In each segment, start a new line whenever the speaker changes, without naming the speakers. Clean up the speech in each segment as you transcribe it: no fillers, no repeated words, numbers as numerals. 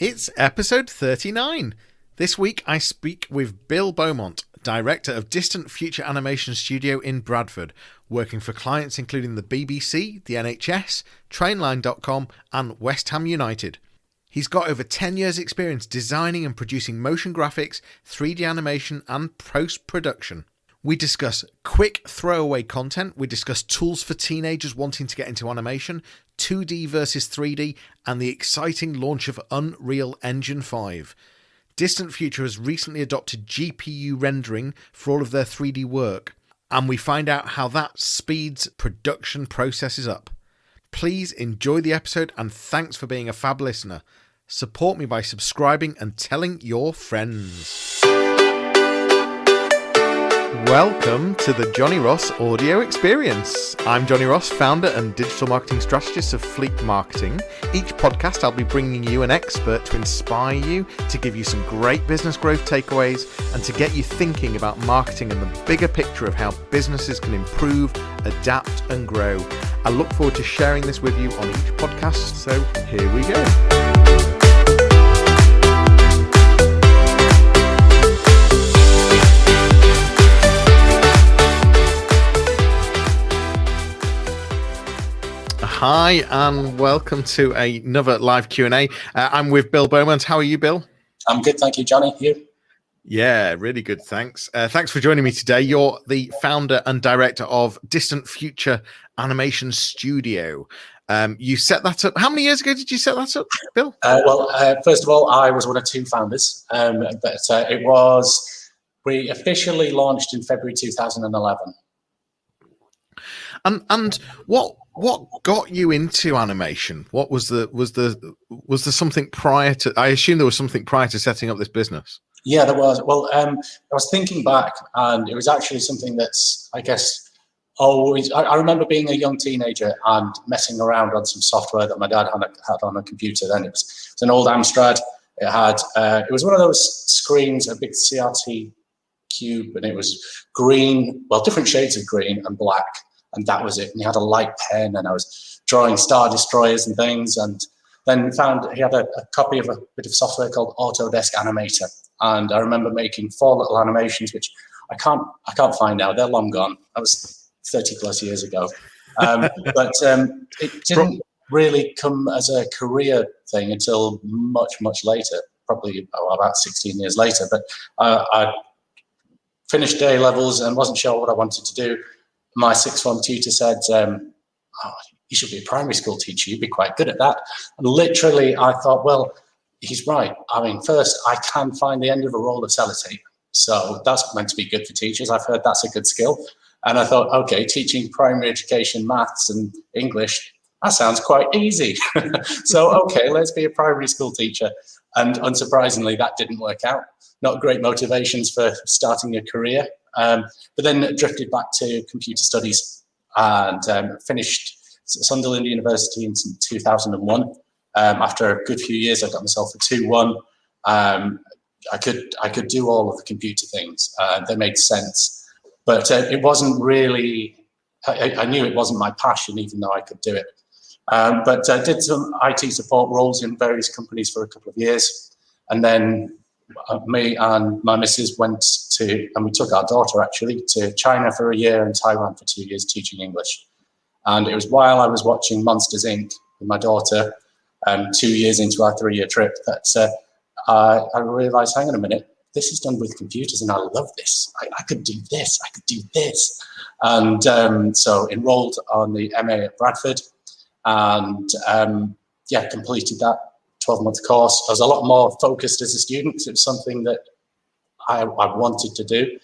It's episode 39. This week I speak with Bill Beaumont, director of Distant Future Animation Studio in Bradford, working for clients including the BBC, the NHS, Trainline.com and West Ham United. He's got over 10 years experience designing and producing motion graphics, 3D animation and post-production. We discuss quick throwaway content, we discuss tools for teenagers wanting to get into animation, 2D versus 3D, and the exciting launch of Unreal Engine 5. Distant Future has recently adopted GPU rendering for all of their 3D work, and we find out how that speeds production processes up. Please enjoy the episode and thanks for being a fab listener. Support me by subscribing and telling your friends. Welcome to the Johnny Ross Audio Experience. I'm Johnny Ross, founder and digital marketing strategist of Fleek Marketing. Each podcast I'll be bringing you an expert to inspire you, to give you some great business growth takeaways, and to get you thinking about marketing and the bigger picture of how businesses can improve, adapt and grow. I look forward to sharing this with you on each podcast, so here we go. Hi and welcome to another live Q&A. I'm with Bill Beaumont. How are you, Bill?
I'm good, thank you, Johnny. You?
Yeah, really good, thanks. Thanks for joining me today. You're the founder and director of Distant Future Animation Studio. You set that up. How many years ago did you set that up, Bill?
First of all, I was one of two founders. We officially launched in February 2011.
And what got you into animation? What was there something prior to? I assume there was something prior to setting up this business.
Yeah, there was. Well, I was thinking back, and it was actually something that's, I guess, always. I remember being a young teenager and messing around on some software that my dad had on a computer. Then it was an old Amstrad. It was one of those screens, a big CRT cube, and it was green. Well, different shades of green and black. And that was it. And he had a light pen, and I was drawing Star Destroyers and things. And then found he had a copy of a bit of software called Autodesk Animator. And I remember making 4 little animations, which I can't find now. They're long gone. That was 30 plus years ago. It didn't really come as a career thing until much, much later, probably about 16 years later. But I finished A levels and wasn't sure what I wanted to do. My sixth form tutor said, you should be a primary school teacher. You'd be quite good at that. And literally, I thought, well, he's right. I mean, first, I can find the end of a roll of sellotape. So that's meant to be good for teachers. I've heard that's a good skill. And I thought, okay, teaching primary education, maths and English, that sounds quite easy. So, okay, let's be a primary school teacher. And unsurprisingly, that didn't work out. Not great motivations for starting a career. But then drifted back to computer studies and finished Sunderland University in 2001. After a good few years, I got myself a 2-1. I could do all of the computer things. They made sense, but it wasn't really. I knew it wasn't my passion, even though I could do it. But I did some IT support roles in various companies for a couple of years, and then me and my missus and we took our daughter actually to China for a year and Taiwan for 2 years teaching English. And it was while I was watching Monsters Inc. with my daughter, 2 years into our 3-year trip, that I realized, hang on a minute, this is done with computers and I love this. I could do this, I could do this. And so enrolled on the MA at Bradford and completed that 12-month course. I was a lot more focused as a student because it was something that I wanted to do.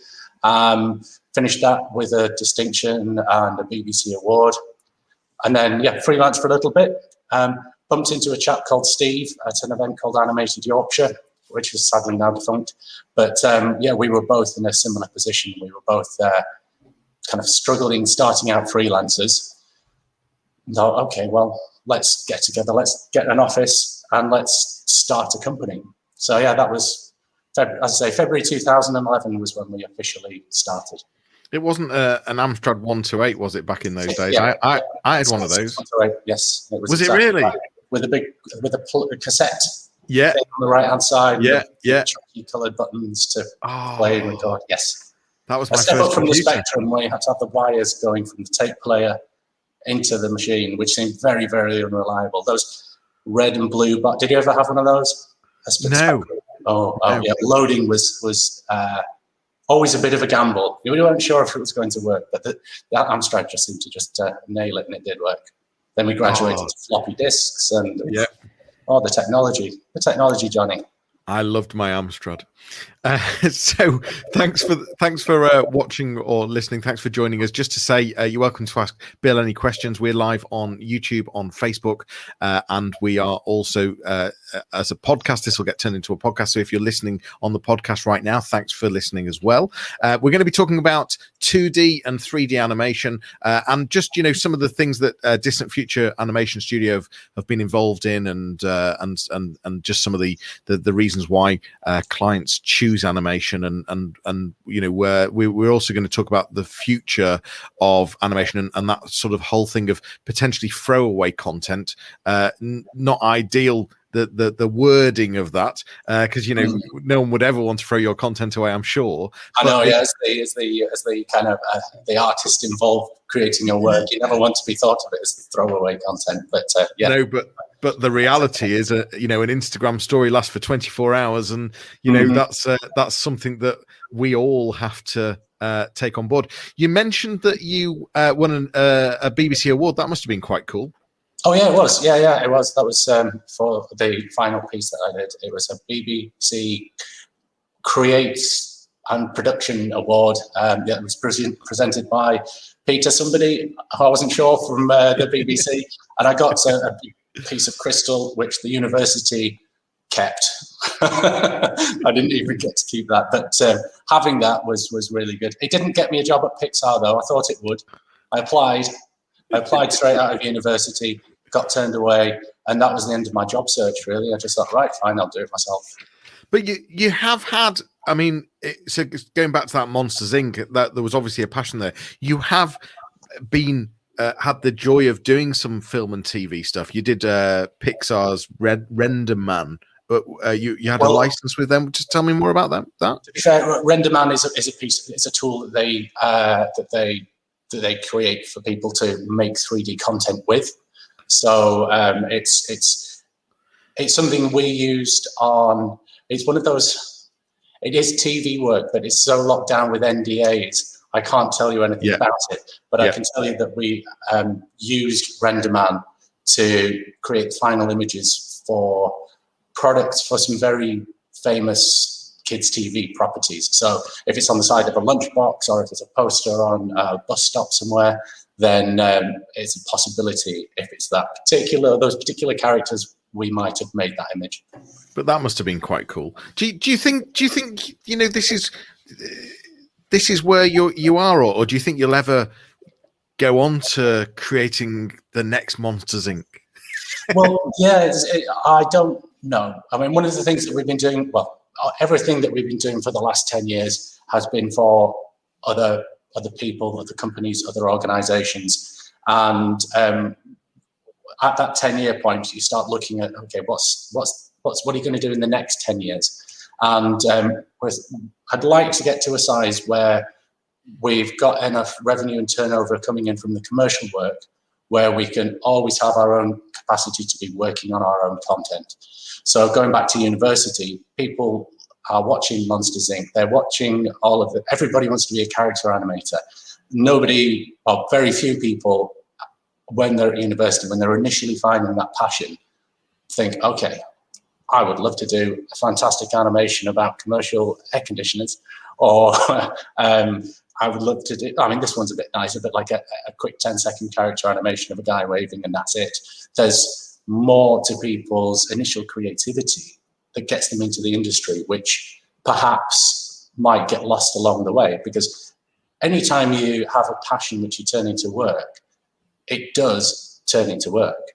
Finished that with a distinction and a BBC award. And then, freelance for a little bit. Bumped into a chap called Steve at an event called Animated Yorkshire, which is sadly now defunct. But we were both in a similar position. We were both kind of struggling, starting out freelancers. And thought, okay, well, let's get together, let's get an office and let's start a company. So that was, as I say, February 2011 was when we officially started.
It wasn't an Amstrad 128, was it, back in those days?
Yeah.
I had one of those.
Yes.
Was it really?
Right. With a cassette.
Yeah.
thing on the right-hand side.
Yeah. Yeah.
Tricky coloured buttons to play and
Oh,
record. Yes.
that was
A
my
step
first
up from the
computer.
Spectrum, where you had to have the wires going from the tape player into the machine, which seemed very, very unreliable. Those red and blue, but did you ever have one of those?
No.
Oh,
No.
yeah. Loading was always a bit of a gamble. We weren't sure if it was going to work, but that Amstrad just seemed to just nail it, and it did work. Then we graduated to floppy disks, and the technology, Johnny.
I loved my Amstrad. So thanks for watching or listening. Thanks for joining us. Just to say, you're welcome to ask Bill any questions. We're live on YouTube, on Facebook, and we are also as a podcast. This will get turned into a podcast. So if you're listening on the podcast right now, thanks for listening as well. We're going to be talking about 2D and 3D animation, and just some of the things that Distant Future Animation Studio have been involved in, and just some of the reasons why clients choose animation, and we're also going to talk about the future of animation and that sort of whole thing of potentially throwaway content. Not ideal, the wording of that, because no one would ever want to throw your content away, I'm sure.
I know, yeah, as the kind of the artist involved creating your work, you never want to be thought of it as throwaway content. But
no, but the reality is, an Instagram story lasts for 24 hours, and that's something that we all have to take on board. You mentioned that you won a BBC award. That must have been quite cool.
Oh yeah, it was. Yeah, it was. That was for the final piece that I did. It was a BBC Creates and Production Award. It was presented by Peter, somebody I wasn't sure, from the BBC, and I got a piece of crystal which the university kept. I didn't even get to keep that, but having that was really good. It didn't get me a job at Pixar though. I thought it would. I applied straight out of university, got turned away, and that was the end of my job search, really. I just thought, right, fine, I'll do it myself.
But you have had, so going back to that Monsters Inc., that there was obviously a passion there. You have been had the joy of doing some film and TV stuff. You did Pixar's Render Man. But you had a license with them. Just tell me more about that.
To be fair, Render Man is a piece. It's a tool that they create for people to make 3D content with. So it's something we used on. It's one of those. It is TV work, but it's so locked down with NDAs. I can't tell you anything about it. But I can tell you that we used Render Man to create final images for products for some very famous kids' TV properties. So if it's on the side of a lunchbox, or if it's a poster on a bus stop somewhere, then it's a possibility. If it's those particular characters, we might have made that image.
But that must have been quite cool. Do you think this is where you are, or do you think you'll ever go on to creating the next Monsters Inc.?
Well, yeah, I don't know. I mean, one of the things that we've been doing, everything that we've been doing for the last 10 years has been for other people, other companies, other organizations. And at that 10-year point, you start looking at, okay, what are you going to do in the next 10 years? And I'd like to get to a size where we've got enough revenue and turnover coming in from the commercial work where we can always have our own capacity to be working on our own content. So going back to university, people are watching Monsters Inc. They're watching all of it. Everybody wants to be a character animator. Very few people, when they're at university, when they're initially finding that passion, think, okay, I would love to do a fantastic animation about commercial air conditioners, or I would love to do, this one's a bit nicer, but like a quick 10-second character animation of a guy waving and that's it. There's more to people's initial creativity that gets them into the industry, which perhaps might get lost along the way, because anytime you have a passion which you turn into work, it does turn into work.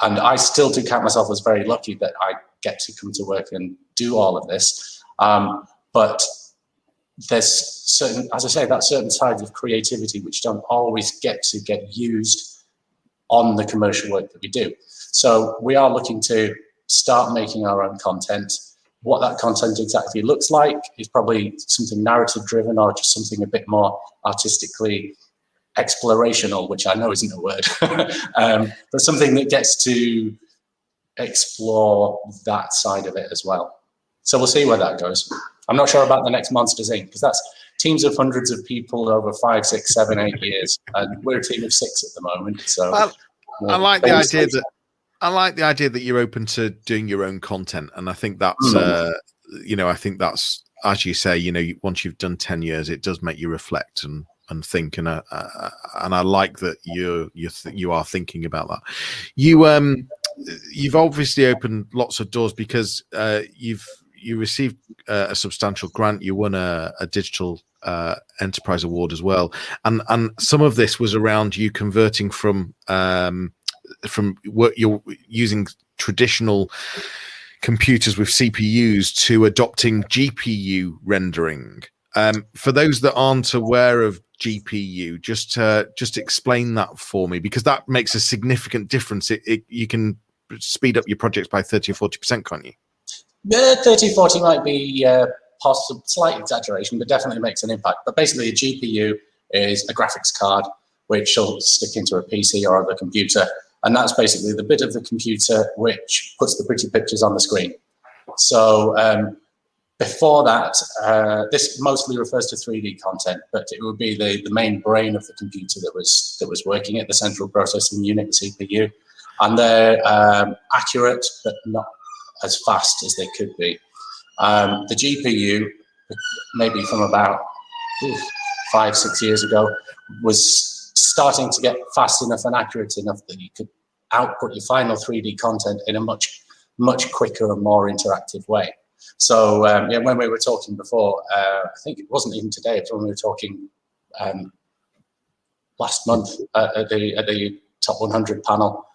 And I still do count myself as very lucky that I get to come to work and do all of this. But there's certain, as I say, that certain sides of creativity which don't always get used on the commercial work that we do. So we are looking to start making our own content. What that content exactly looks like is probably something narrative driven or just something a bit more artistically explorational, which I know isn't a word, but something that gets to explore that side of it as well. So we'll see where that goes. I'm not sure about the next Monsters Inc. because that's teams of hundreds of people over 5, 6, 7, 8 years, and we're a team of 6 at the moment. So
I like the idea that you're open to doing your own content, and I think that's I think that's, as you say, once you've done 10 years, it does make you reflect and think, and I like that you are thinking about that. You've obviously opened lots of doors because you received a substantial grant. You won a digital enterprise award as well, and some of this was around you converting from what you're using traditional computers with CPUs to adopting GPU rendering. For those that aren't aware of GPU, just explain that for me, because that makes a significant difference. You can speed up your projects by 30 or 40%, can't you?
30, 40 might be possible, slight exaggeration, but definitely makes an impact. But basically, a GPU is a graphics card which will stick into a PC or other computer, and that's basically the bit of the computer which puts the pretty pictures on the screen. So before that, this mostly refers to 3D content, but it would be the main brain of the computer that was working at the central processing unit, the CPU, and they're accurate but not as fast as they could be. The GPU, maybe from about 5, 6 years ago, was starting to get fast enough and accurate enough that you could output your final 3D content in a much, much quicker and more interactive way. So when we were talking before, I think it wasn't even today, it was when we were talking last month at the Top 100 panel,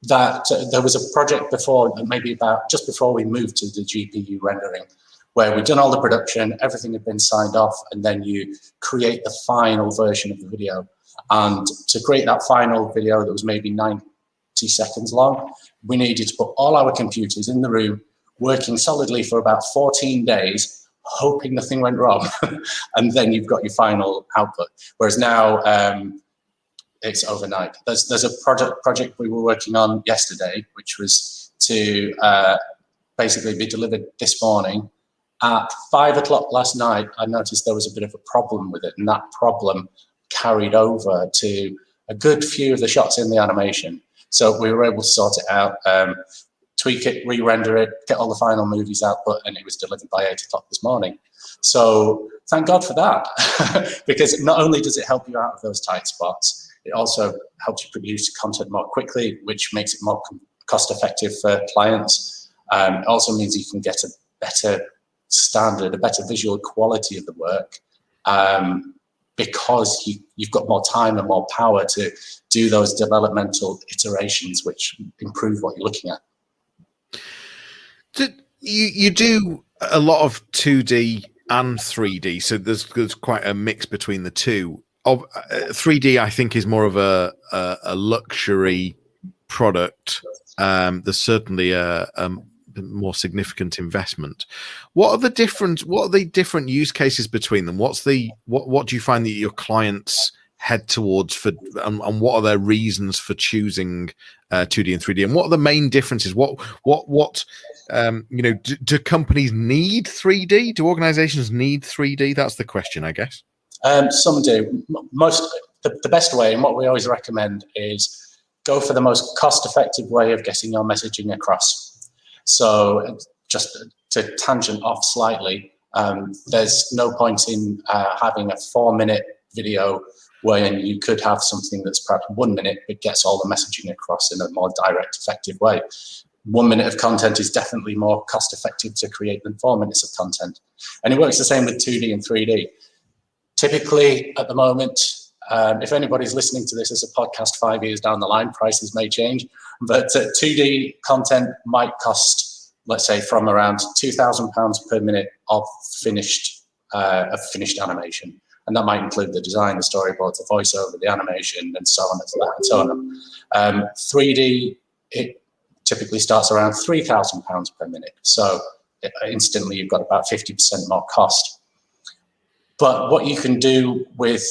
that there was a project before, maybe about just before we moved to the GPU rendering, where we'd done all the production, everything had been signed off, and then you create the final version of the video. And to create that final video that was maybe 90 seconds long, we needed to put all our computers in the room, working solidly for about 14 days, hoping nothing went wrong. And then you've got your final output. Whereas now, it's overnight. There's a project we were working on yesterday, which was to basically be delivered this morning. At 5 o'clock last night, I noticed there was a bit of a problem with it, and that problem carried over to a good few of the shots in the animation. So we were able to sort it out, tweak it, re-render it, get all the final movies output, and it was delivered by 8 o'clock this morning. So thank God for that, because not only does it help you out of those tight spots, it also helps you produce content more quickly, which makes it more cost-effective for clients. It also means you can get a better standard, a better visual quality of the work, because you've got more time and more power to do those developmental iterations which improve what you're looking at.
You do a lot of 2D and 3D, so there's quite a mix between the two. 3D, I think, is more of a luxury product. There's certainly a more significant investment. What are the different use cases between them? What do you find that your clients head towards and what are their reasons for choosing 2D and 3D? And what are the main differences? Do companies need 3D? Do organizations need 3D? That's the question, I guess.
Some do. The best way, and what we always recommend, is go for the most cost-effective way of getting your messaging across. So just to tangent off slightly, there's no point in having a 4-minute video when you could have something that's perhaps 1 minute but gets all the messaging across in a more direct, effective way. 1 minute of content is definitely more cost-effective to create than 4 minutes of content. And it works the same with 2D and 3D. Typically, at the moment, if anybody's listening to this as a podcast 5 years down the line, prices may change, but 2D content might cost, let's say, from around £2,000 per minute of finished animation. And that might include the design, the storyboards, the voiceover, the animation, and so on and so on. 3D, typically starts around £3,000 per minute. So instantly you've got about 50% more cost. But what you can do with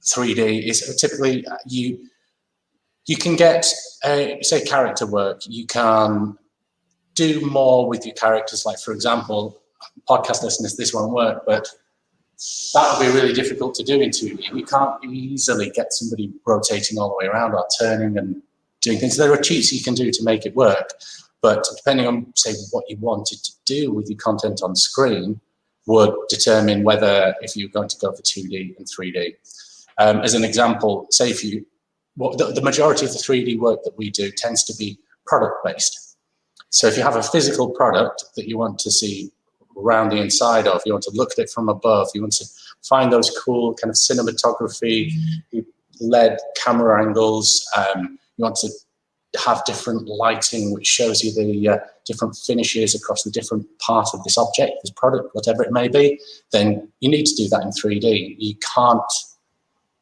3D is typically you can get, say, character work. You can do more with your characters. Like, for example, podcast listeners, this won't work, but that would be really difficult to do in 2D. You can't easily get somebody rotating all the way around or turning and doing things. There are cheats you can do to make it work, but depending on, say, what you wanted to do with your content on screen would determine whether if you're going to go for 2D and 3D. As an example, say if you, the majority of the 3D work that we do tends to be product-based. So if you have a physical product that you want to see around the inside of, you want to look at it from above, you want to find those cool kind of cinematography, LED camera angles, you want to have different lighting which shows you the different finishes across the different part of this object, this product, whatever it may be, then you need to do that in 3D. You can't,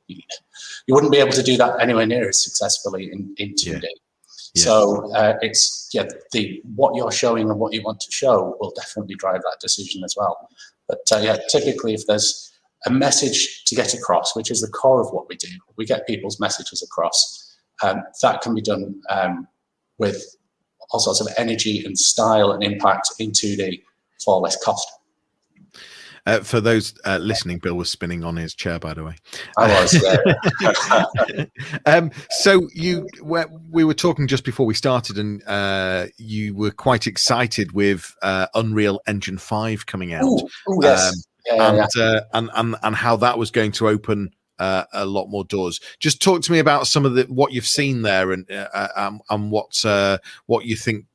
you wouldn't be able to do that anywhere near as successfully in 2D. Yeah. So it's, what you're showing and what you want to show will definitely drive that decision as well. But typically if there's a message to get across, which is the core of what we do, we get people's messages across. That can be done with all sorts of energy and style and impact in 2D for less cost.
For those listening, Bill was spinning on his chair, by the way.
I was, yeah.
So we were talking just before we started, and you were quite excited with Unreal Engine 5 coming out.
Ooh, yes.
And how that was going to open a lot more doors. Just talk to me about some of what you've seen there, and what you think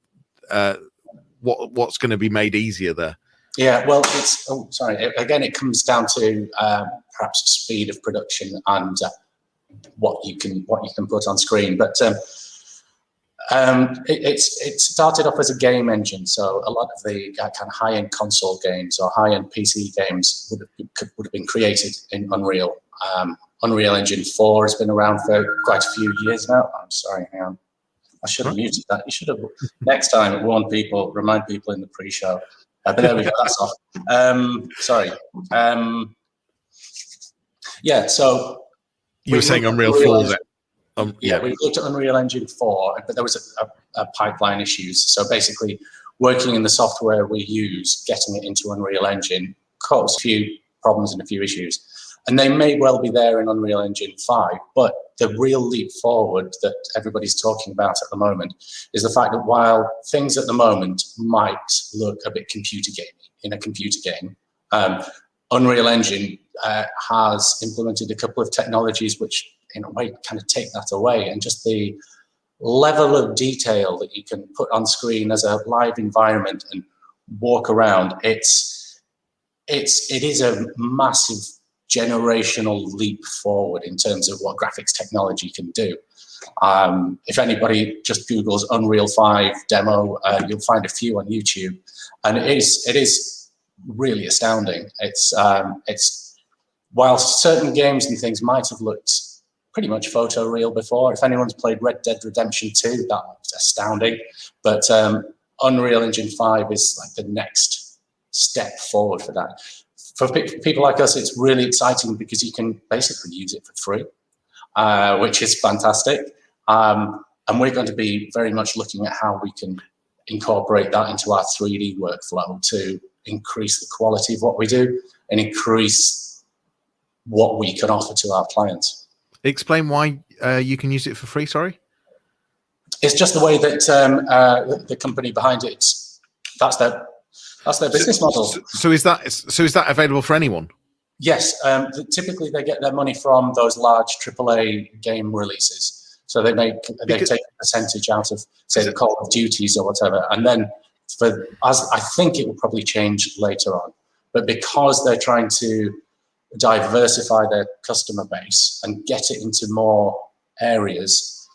what's going to be made easier there.
Yeah, well, again, it comes down to perhaps speed of production and what you can put on screen. But it started off as a game engine, so a lot of the kind of high-end console games or high-end PC games would have been created in Unreal. Unreal Engine 4 has been around for quite a few years now. I'm sorry, hang on. I should have muted that. You should have. Next time, remind people in the pre-show. But there we go, that's off. Sorry. So...
You were saying Unreal 4,
we looked at Unreal Engine 4, but there was a pipeline issues. So basically, working in the software we use, getting it into Unreal Engine caused a few problems and a few issues. And they may well be there in Unreal Engine 5, but the real leap forward that everybody's talking about at the moment is the fact that while things at the moment might look a bit computer gamey in a computer game, Unreal Engine has implemented a couple of technologies which, in a way, kind of take that away. And just the level of detail that you can put on screen as a live environment and walk around, it is a massive generational leap forward in terms of what graphics technology can do. If anybody just Googles Unreal 5 demo, you'll find a few on YouTube, and it is really astounding. It's while certain games and things might have looked pretty much photoreal before, if anyone's played Red Dead Redemption 2, that was astounding. But Unreal Engine 5 is like the next step forward for that. For people like us, it's really exciting because you can basically use it for free, which is fantastic. And we're going to be very much looking at how we can incorporate that into our 3D workflow to increase the quality of what we do and increase what we can offer to our clients.
Explain why you can use it for free, sorry?
It's just the way that the company behind it, that's their business model.
So is that available for anyone?
Yes. Typically, they get their money from those large AAA game releases. So they take a percentage out of, say, the Call of Duties or whatever. And then, I think it will probably change later on. But because they're trying to diversify their customer base and get it into more areas,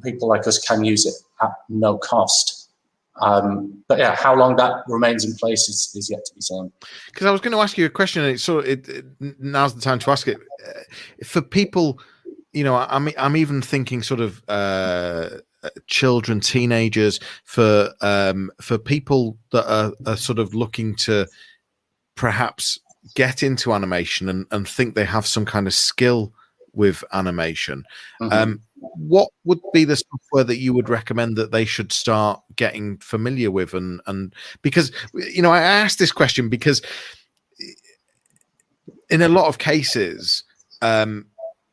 people like us can use it at no cost. But how long that remains in place is yet to be seen.
Because I was going to ask you a question, and now's the time to ask it. For people, I'm even thinking sort of children, teenagers, for people that are sort of looking to perhaps get into animation and think they have some kind of skill with animation. What would be the software that you would recommend that they should start getting familiar with? And because, I asked this question because in a lot of cases,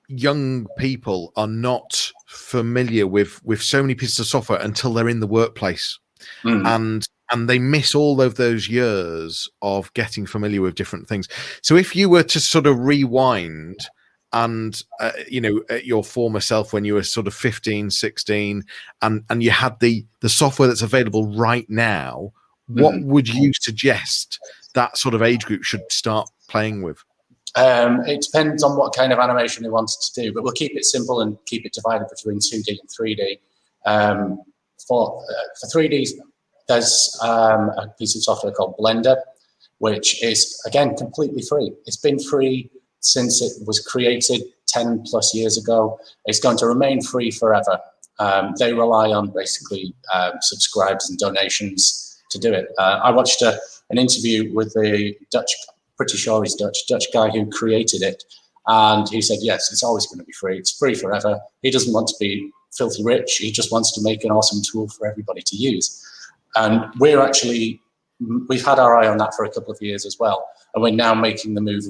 young people are not familiar with so many pieces of software until they're in the workplace, and they miss all of those years of getting familiar with different things. So if you were to sort of rewind and at your former self when you were sort of 15, 16, and you had the software that's available right now, what would you suggest that sort of age group should start playing with?
It depends on what kind of animation they wanted to do, but we'll keep it simple and keep it divided between 2D and 3D. For 3D, there's a piece of software called Blender, which is, again, completely free. It's been free since it was created 10 plus years ago. It's going to remain free forever. They rely on basically subscribes and donations to do it. I watched an interview with the Dutch, pretty sure he's Dutch guy who created it. And he said, yes, it's always going to be free. It's free forever. He doesn't want to be filthy rich. He just wants to make an awesome tool for everybody to use. And we've had our eye on that for a couple of years as well. And we're now making the move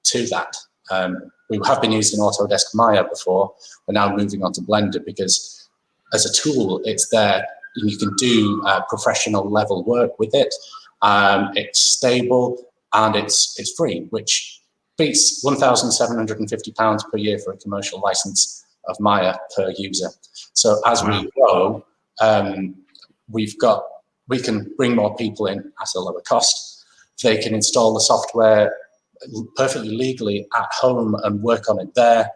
to that. We have been using Autodesk Maya before. We're now moving on to Blender because as a tool, it's there. And you can do professional level work with it. It's stable and it's free, which beats £1,750 per year for a commercial license of Maya per user. So as we grow, we can bring more people in at a lower cost. They can install the software perfectly legally at home and work on it there.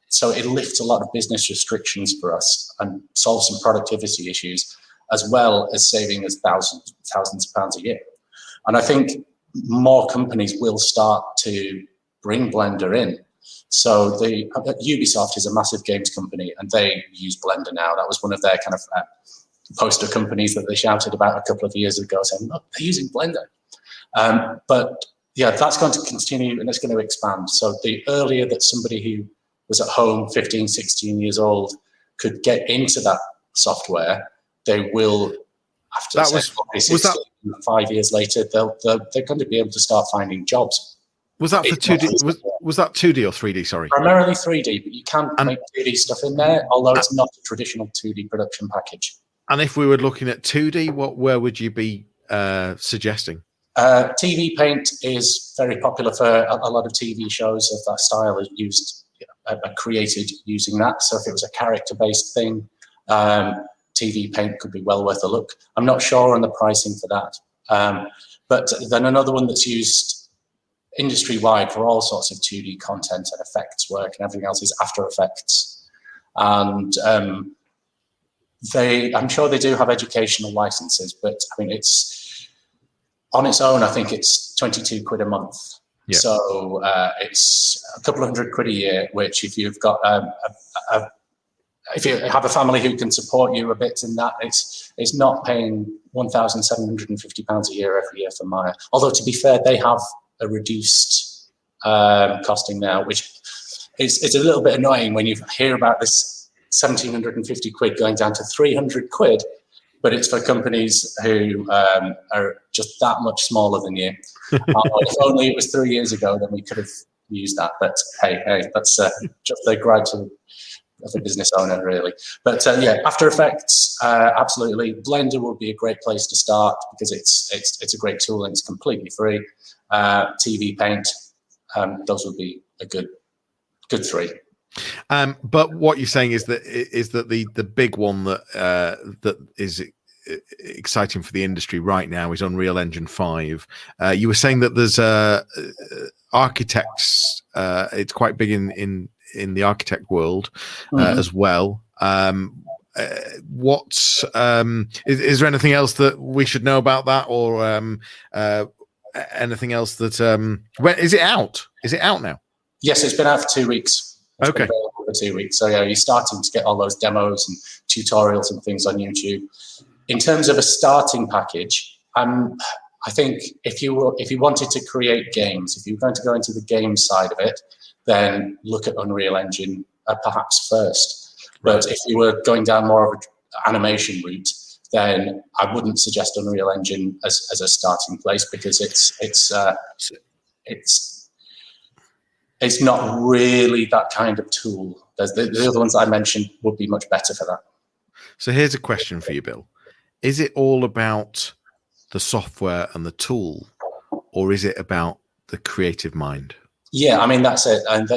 So it lifts a lot of business restrictions for us and solves some productivity issues, as well as saving us thousands of pounds a year. And I think more companies will start to bring Blender in. So Ubisoft is a massive games company and they use Blender now. That was one of their kind of poster companies that they shouted about a couple of years ago, saying, look, they're using Blender. But yeah, that's going to continue and it's going to expand. So the earlier that somebody who was at home 15, 16 years old could get into that software, they will, after 5 years later, they're going to be able to start finding jobs.
Was that for 2D? Was that 2D or 3D? Sorry,
primarily 3D, but you can make 2D stuff in there, although it's not a traditional 2D production package.
And if we were looking at 2D, where would you be suggesting?
TV Paint is very popular for a lot of TV shows of that style. Is used, are created using that. So if it was a character-based thing, TV Paint could be well worth a look. I'm not sure on the pricing for that. But then another one that's used industry-wide for all sorts of 2D content and effects work and everything else is After Effects. And I'm sure they do have educational licenses, but I mean, it's on its own, I think it's 22 quid a month. Yeah. So it's a couple of £100 a year, which if you've got if you have a family who can support you a bit in that, it's not paying £1,750 a year every year for Maya. Although to be fair, they have a reduced costing now, which is a little bit annoying when you hear about this 1,750 quid going down to 300 quid, but it's for companies who are just that much smaller than you. If only it was 3 years ago, then we could have used that. But hey, that's just the grudge of a business owner, really. But yeah, After Effects, absolutely. Blender would be a great place to start because it's a great tool and it's completely free. TV Paint, those would be a good three.
But what you're saying is that the big one that is exciting for the industry right now is Unreal Engine 5. You were saying that there's architects. It's quite big in the architect world as well. Is there anything else that we should know about that, or anything else that when is it out? Is it out now?
Yes, it's been out for 2 weeks. It's
okay.
for 2 weeks. So yeah, you're starting to get all those demos and tutorials and things on YouTube. In terms of a starting package, I think if you wanted to create games, if you're going to go into the game side of it, then look at Unreal Engine perhaps first. But if you were going down more of an animation route, then I wouldn't suggest Unreal Engine as a starting place, because it's not really that kind of tool. The other ones I mentioned would be much better for that.
So here's a question for you, Bill. Is it all about the software and the tool, or is it about the creative mind?
Yeah, I mean, that's it. And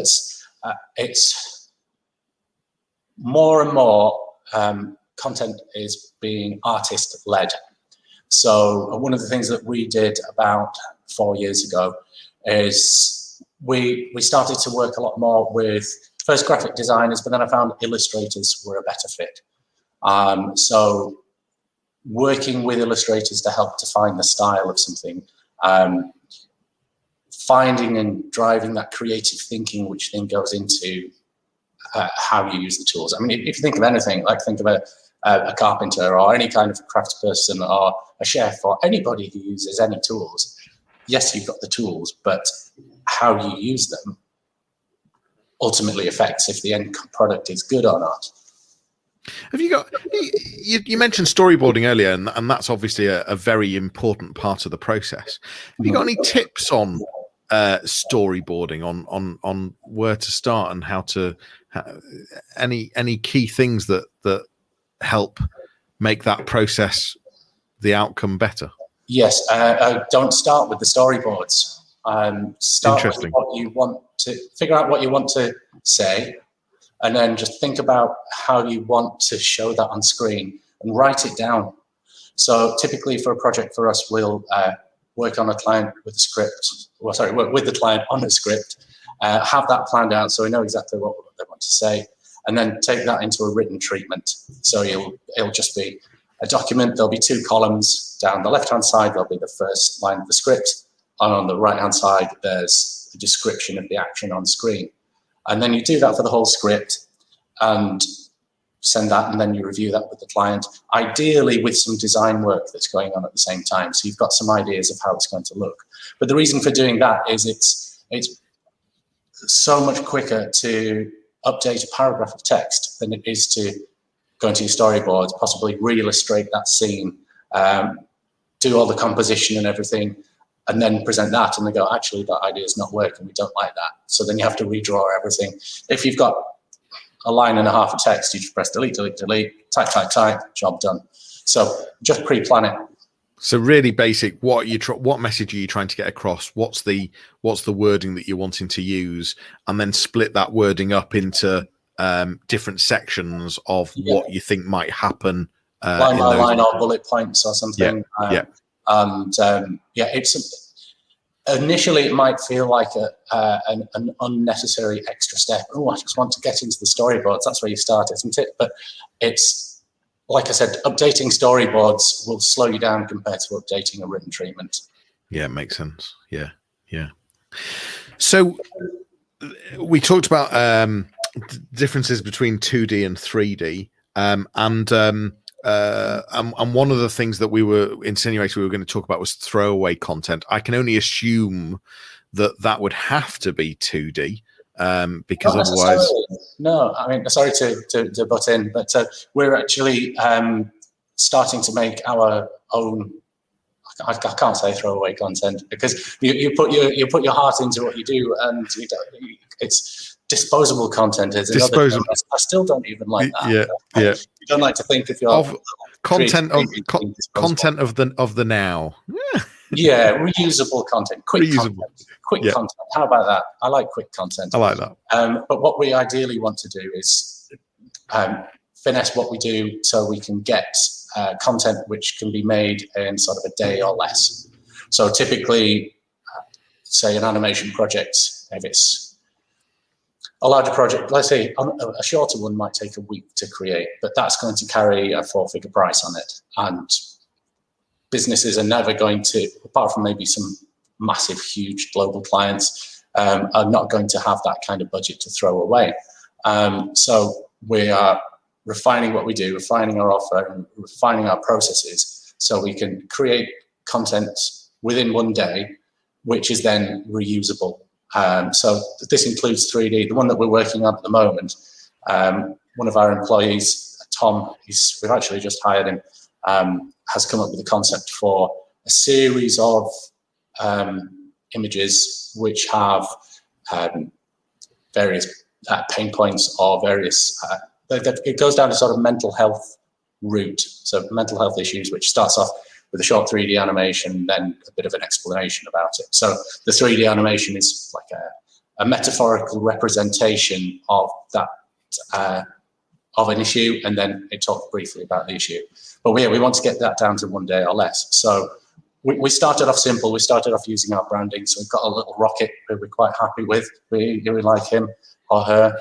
it's more and more content is being artist-led. So one of the things that we did about 4 years ago is we started to work a lot more with first graphic designers, but then I found illustrators were a better fit. So working with illustrators to help define the style of something, finding and driving that creative thinking, which then goes into how you use the tools. I mean, if you think of anything, like think of a carpenter or any kind of craftsperson or a chef or anybody who uses any tools. Yes, you've got the tools, but how you use them ultimately affects if the end product is good or not.
Have you got, you mentioned storyboarding earlier, and that's obviously a very important part of the process. Have you got any tips on storyboarding, on where to start and how to, any key things that help make that process, the outcome better?
Yes, don't start with the storyboards. Start with what you want to, figure out what you want to say, and then just think about how you want to show that on screen and write it down. So typically for a project for us, we'll work on a client with a script, work with the client on a script, have that planned out so we know exactly what they want to say, and then take that into a written treatment. So it'll just be a document. There'll be 2 columns. Down the left-hand side, there'll be the first line of the script, and on the right-hand side, there's the description of the action on screen. And then you do that for the whole script and send that, and then you review that with the client, ideally with some design work that's going on at the same time. So you've got some ideas of how it's going to look. But the reason for doing that is it's so much quicker to update a paragraph of text than it is to go into your storyboards, possibly re-illustrate that scene, do all the composition and everything, and then present that, and they go, actually, that idea is not working, we don't like that. So then you have to redraw everything. If you've got a line and a half of text, you just press delete, delete, delete, type, type, type, job done. So just pre-plan it.
So really basic. What message are you trying to get across? What's the wording that you're wanting to use, and then split that wording up into different sections of what you think might happen.
Line by line or bullet points or something. It's initially it might feel like an unnecessary extra step. Oh, I just want to get into the storyboards. That's where you start, isn't it? But it's, like I said, updating storyboards will slow you down compared to updating a written treatment. Yeah,
it makes sense. Yeah. So we talked about differences between 2D and 3D, and one of the things that we were insinuating we were going to talk about was throwaway content. I can only assume that would have to be 2D, because otherwise.
No, I mean, sorry to butt in, but we're actually starting to make our own. I can't say throwaway content, because you put your heart into what you do, and it's disposable content. Is disposable. I still don't even like that.
Yeah.
You don't like to think of your
content of the now.
Yeah, reusable content, quick content. How about that? I like quick content.
I like that.
But what we ideally want to do is finesse what we do so we can get content which can be made in sort of a day or less. So typically, say an animation project, if it's a larger project, let's say a shorter one might take a week to create, but that's going to carry a 4-figure price on it. And businesses are never going to, apart from maybe some massive, huge global clients, are not going to have that kind of budget to throw away. So we are refining what we do, refining our offer, and refining our processes so we can create content within one day, which is then reusable. So this includes 3D. The one that we're working on at the moment, one of our employees, Tom, we've actually just hired him, has come up with a concept for a series of images which have various pain points or various, it goes down to sort of mental health route. So mental health issues, which starts off with a short 3D animation, then a bit of an explanation about it. So the 3D animation is like a metaphorical representation of that, of an issue, and then it talks briefly about the issue. But we want to get that down to one day or less. So we started off simple. We started off using our branding. So we've got a little rocket who we're quite happy with. We like him or her,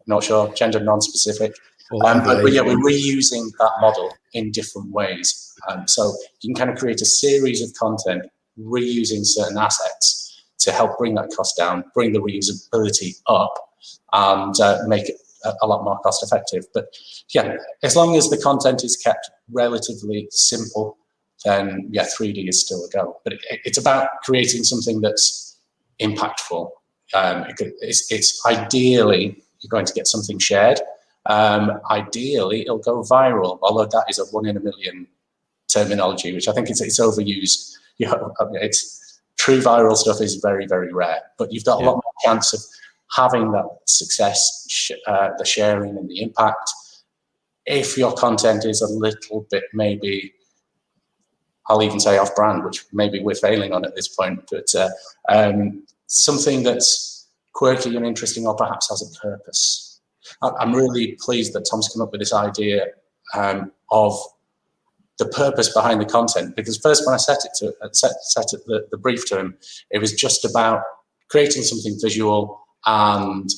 not sure, gender non-specific. But yeah, we're reusing that model in different ways. So you can kind of create a series of content reusing certain assets to help bring that cost down, bring the reusability up, and make it a lot more cost effective. But yeah, as long as the content is kept relatively simple, then yeah, 3D is still a go. But it's about creating something that's impactful. It's ideally you're going to get something shared. Ideally, it'll go viral, although that is a 1 in a million terminology, which I think it's overused. It's true viral stuff is very, very rare, but you've got a lot more chance of having that success, the sharing and the impact, if your content is a little bit, maybe, I'll even say off-brand, which maybe we're failing on at this point, but something that's quirky and interesting, or perhaps has a purpose. I'm really pleased that Tom's come up with this idea of the purpose behind the content, because first when I set the brief to him, it was just about creating something visual and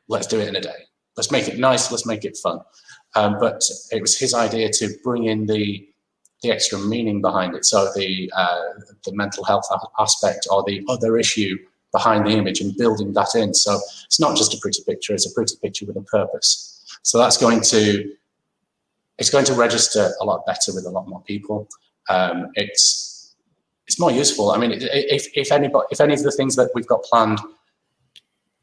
let's do it in a day. Let's make it nice, let's make it fun. But it was his idea to bring in the extra meaning behind it. So the mental health aspect or the other issue behind the image and building that in. So it's not just a pretty picture, it's a pretty picture with a purpose. So that's going to register a lot better with a lot more people. It's more useful. I mean, if any of the things that we've got planned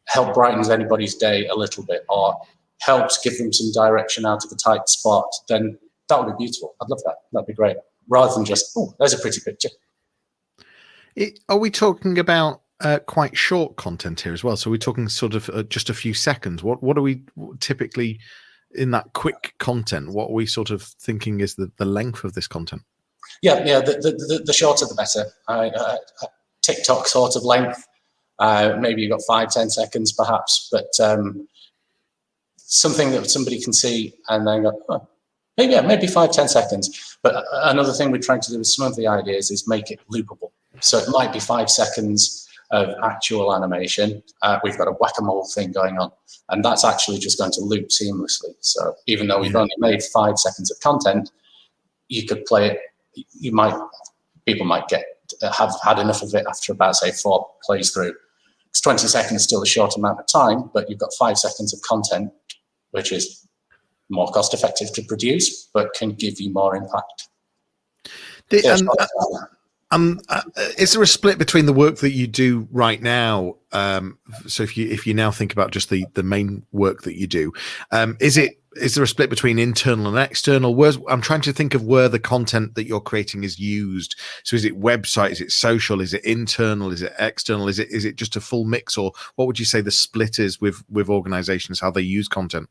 help brightens anybody's day a little bit or helps give them some direction out of a tight spot, then that would be beautiful. I'd love that. That'd be great. Rather than just, oh, there's a pretty picture.
Are we talking about quite short content here as well? So we're talking sort of just a few seconds. What are we typically in that quick content? What are we sort of thinking is the length of this content?
Yeah. The shorter the better. TikTok sort of length. Maybe you've got 5-10 seconds perhaps, but something that somebody can see and then go, oh, maybe 5-10 seconds. But another thing we're trying to do with some of the ideas is make it loopable. So it might be 5 seconds of actual animation. We've got a whack-a-mole thing going on, and that's actually just going to loop seamlessly. So even though we've only made 5 seconds of content, you could play it. People might have had enough of it after about, say, 4 plays through. 20 seconds is still a short amount of time, but you've got 5 seconds of content, which is more cost effective to produce, but can give you more impact.
Is there a split between the work that you do right now? So if you now think about just the main work that you do, is there a split between internal and external? I'm trying to think of where the content that you're creating is used. So is it website? Is it social? Is it internal? Is it external? Is it just a full mix? Or what would you say the split is with organizations, how they use content?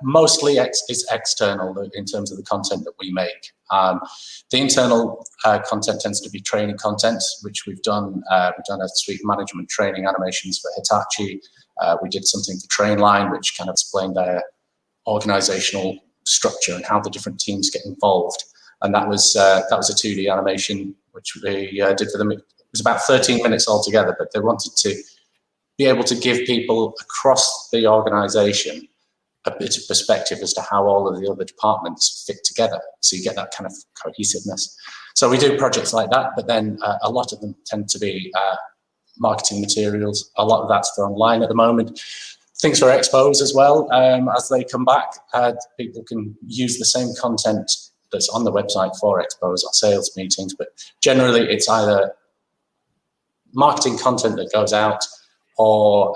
Mostly it's external in terms of the content that we make. The internal content tends to be training content, which we've done. We've done a suite of management training animations for Hitachi. We did something for Trainline, which kind of explained their organizational structure and how the different teams get involved. And that was a 2D animation, which we did for them. It was about 13 minutes altogether, but they wanted to be able to give people across the organization a bit of perspective as to how all of the other departments fit together. So you get that kind of cohesiveness. So we do projects like that, but then a lot of them tend to be marketing materials. A lot of that's for online at the moment. things for expos as well. As they come back, people can use the same content that's on the website for expos or sales meetings, but generally it's either marketing content that goes out, or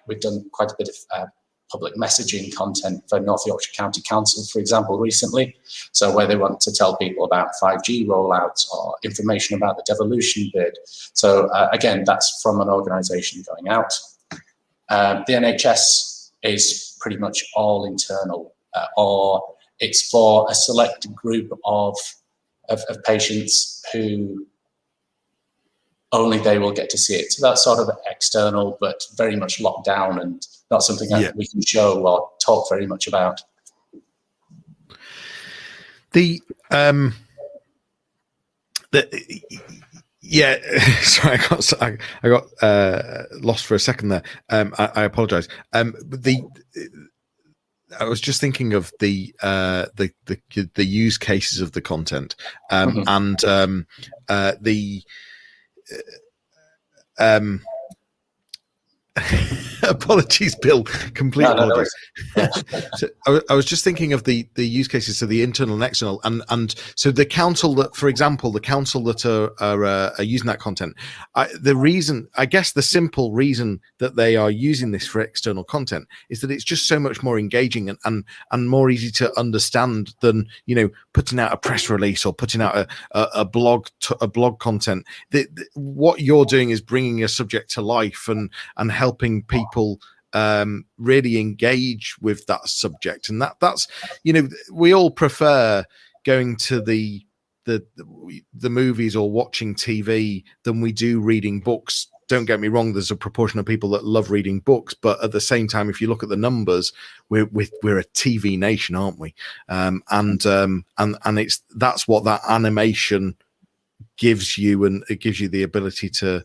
we've done quite a bit of public messaging content for North Yorkshire County Council, for example, recently. So where they want to tell people about 5G rollouts or information about the devolution bid. So again, that's from an organisation going out. The NHS is pretty much all internal, or it's for a select group of patients who only they will get to see it. So that's sort of external, but very much locked down and not something that we can show or talk very much about.
Sorry, I got lost for a second there. I apologize. I was just thinking of the use cases of the content, and the apologies, Bill. Complete apologies. So I was just thinking of the use cases, so the internal and external, and so the council that, for example, the council that are using that content. The simple reason that they are using this for external content is that it's just so much more engaging and more easy to understand than putting out a press release or putting out a blog content. What you're doing is bringing a subject to life and helping people really engage with that subject, and that's we all prefer going to the movies or watching TV than we do reading books. Don't get me wrong, there's a proportion of people that love reading books, but at the same time, if you look at the numbers, we're a TV nation, aren't we? And that's what that animation gives you, and it gives you the ability to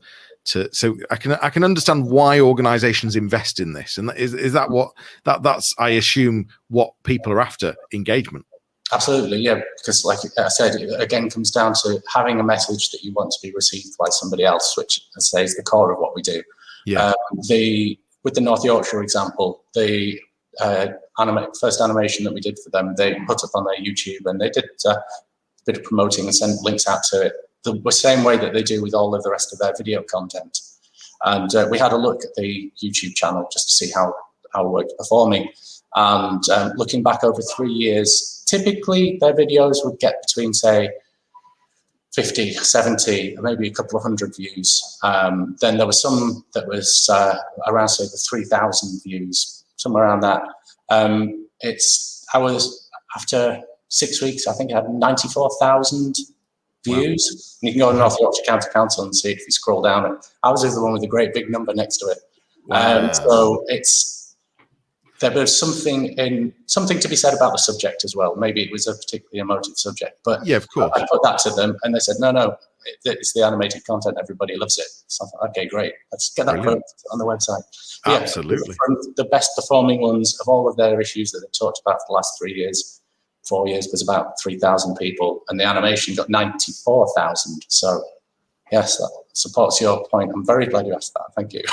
so I can understand why organizations invest in this, and is that what that's I assume what people are after, engagement.
Absolutely, yeah, because like I said, it again comes down to having a message that you want to be received by somebody else, which I say is the core of what we do. With the North Yorkshire example, the first animation that we did for them, they put up on their YouTube, and they did a bit of promoting and sent links out to it the same way that they do with all of the rest of their video content. And we had a look at the YouTube channel just to see how we're performing. And looking back over 3 years, typically their videos would get between, say, 50, 70, maybe a couple of hundred views. Then there was some that was around, say, the 3,000 views, somewhere around that. After 6 weeks, I think I had 94,000 views. Wow. You can go to North Yorkshire County Council and see it if you scroll down. Ours is the one with a great big number next to it. Wow. So there was something to be said about the subject as well. Maybe it was a particularly emotive subject, but yeah, of course. I put that to them, and they said, "No, it's the animated content. Everybody loves it." So I thought, okay, great, let's get that put on the website. But absolutely, the best performing ones of all of their issues that they've talked about for the last 4 years was about 3,000 people, and the animation got 94,000. So yes, that supports your point. I'm very glad you asked that. Thank you.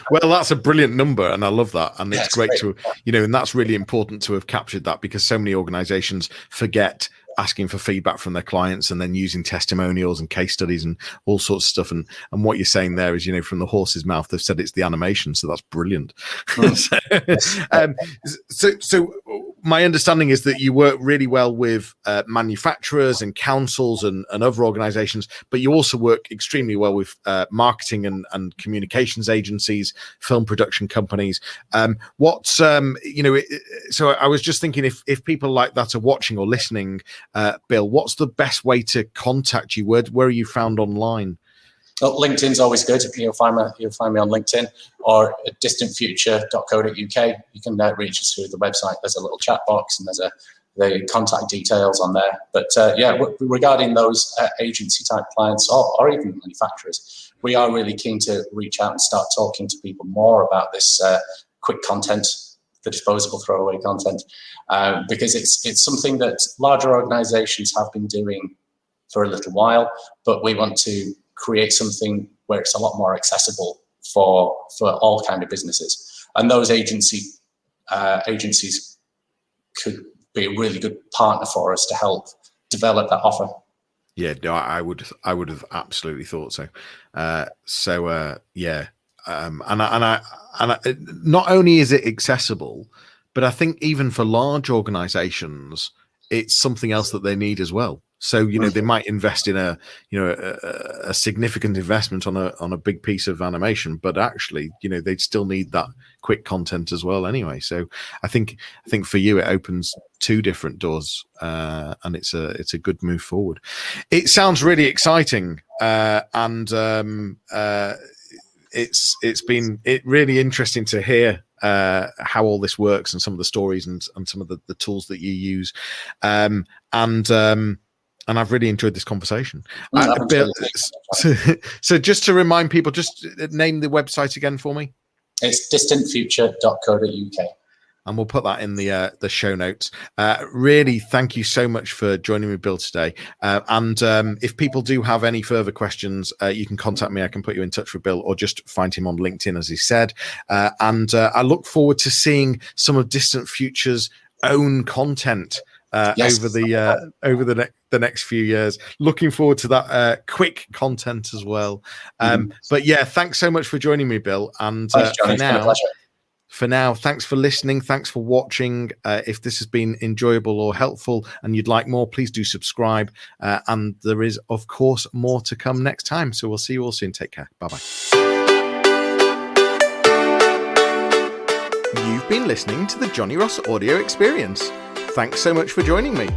Well, that's a brilliant number, and I love that. And it's great to, and that's really important to have captured that, because so many organizations forget asking for feedback from their clients and then using testimonials and case studies and all sorts of stuff. And what you're saying there is, from the horse's mouth, they've said it's the animation. So that's brilliant. So my understanding is that you work really well with manufacturers and councils and other organizations, but you also work extremely well with marketing and communications agencies, film production companies. So I was just thinking, if people like that are watching or listening, Bill, what's the best way to contact you? Where are you found online?
Well, LinkedIn's always good. You'll find me on LinkedIn or at distantfuture.co.uk. You can reach us through the website. There's a little chat box, and there's the contact details on there. But regarding those agency type clients or even manufacturers, we are really keen to reach out and start talking to people more about this quick content, the disposable throwaway content, because it's something that larger organizations have been doing for a little while, but we want to create something where it's a lot more accessible for all kind of businesses. and those agencies could be a really good partner for us to help develop that offer.
Yeah, no, I would have absolutely thought so. Yeah, and not only is it accessible, but I think even for large organizations, it's something else that they need as well. So, they might invest in a significant investment on a big piece of animation, but actually, they'd still need that quick content as well anyway. So I think for you, it opens two different doors, and it's a good move forward. It sounds really exciting. And it's been really interesting to hear how all this works and some of the stories and some of the tools that you use. And I've really enjoyed this conversation. Bill, so just to remind people, just name the website again for me.
It's distantfuture.co.uk.
And we'll put that in the show notes. Really, thank you so much for joining me, Bill, today. And if people do have any further questions, you can contact me. I can put you in touch with Bill, or just find him on LinkedIn, as he said. And I look forward to seeing some of Distant Future's own content over the next few years. Looking forward to that quick content as well. But yeah, thanks so much for joining me, Bill. And
thanks, Johnny. It's been a pleasure.
For now, thanks for listening. Thanks for watching. If this has been enjoyable or helpful and you'd like more, please do subscribe. And there is, of course, more to come next time. So we'll see you all soon. Take care. Bye-bye. You've been listening to the Johnny Ross Audio Experience. Thanks so much for joining me.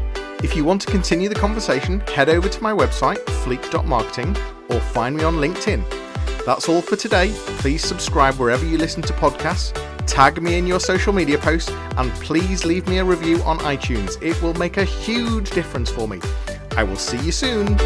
If you want to continue the conversation, head over to my website, fleek.marketing, or find me on LinkedIn. That's all for today. Please subscribe wherever you listen to podcasts, tag me in your social media posts, and please leave me a review on iTunes. It will make a huge difference for me. I will see you soon.